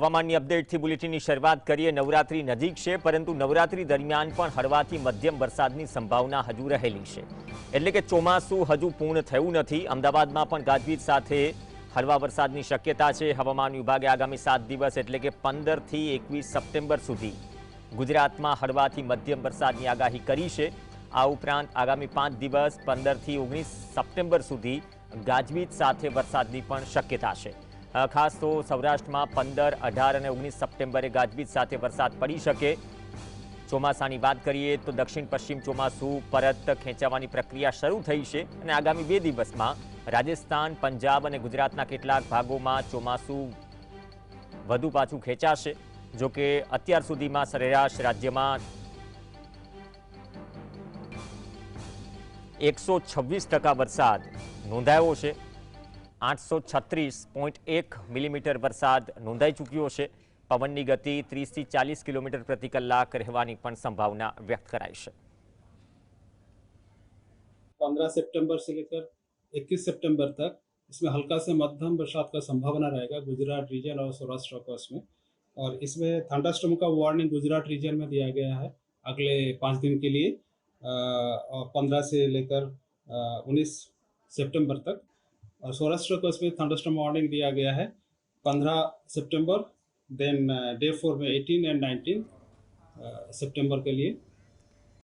હવામાનની અપડેટથી બુલેટિનની શરૂઆત કરીએ। નવરાત્રી નજીક છે, પરંતુ નવરાત્રી દરમિયાન પણ હળવાથી મધ્યમ વરસાદની સંભાવના હજુ રહેલી છે। એટલે કે ચોમાસું હજુ પૂર્ણ થયું નથી। અમદાવાદમાં પણ ગાજવીજ સાથે હળવા વરસાદની શક્યતા છે। હવામાન વિભાગે આગામી 7 દિવસ એટલે કે 15 થી 21 સપ્ટેમ્બર સુધી ગુજરાતમાં હળવાથી મધ્યમ વરસાદની આગાહી કરી છે। આ ઉપરાંત આગામી 5 દિવસ 15 થી 19 સપ્ટેમ્બર સુધી ગાજવીજ સાથે વરસાદની પણ શક્યતા છે। ખાસ તો સૌરાષ્ટ્રમાં 15, 18 અને 19 સપ્ટેમ્બરે ગાજવીજ સાથે વરસાદ પડી શકે। ચોમાસાની વાત કરીએ તો દક્ષિણ પશ્ચિમ ચોમાસું પરત ખેંચાવાની પ્રક્રિયા શરૂ થઈ છે અને આગામી 2 દિવસમાં રાજસ્થાન, પંજાબ અને ગુજરાતના કેટલાક ભાગોમાં ચોમાસું વધુ પાછું ખેંચાશે। જો કે અત્યાર સુધીમાં સરેરાશ રાજ્યમાં 126% વરસાદ નોંધાયો છે। 836.1 મિલીમીટર વરસાદ નોંધાઈ ચૂક્યો છે। પવનની ગતિ 30 થી 40 કિલોમીટર પ્રતિ કલાક રહેવાની પણ સંભાવના વ્યક્ત કરાઈ છે। 15 सितंबर से लेकर 21 सितंबर तक इसमें हल्का से मध्यम बरसात का संभावना रहेगा गुजरात रीजन और सौराष्ट्र कोस्ट में। और इसमें थंडरस्टॉर्म का वार्निंग गुजरात रीजन में दिया गया है अगले 5 दिन के लिए, और 15 से लेकर 19 सितंबर तक। और सौराष्ट्र कोस्ट में थंडरस्टॉर्म वार्निंग दिया गया है 15 सितंबर, देन डे 4 में 18 एंड 19 सितंबर के लिए।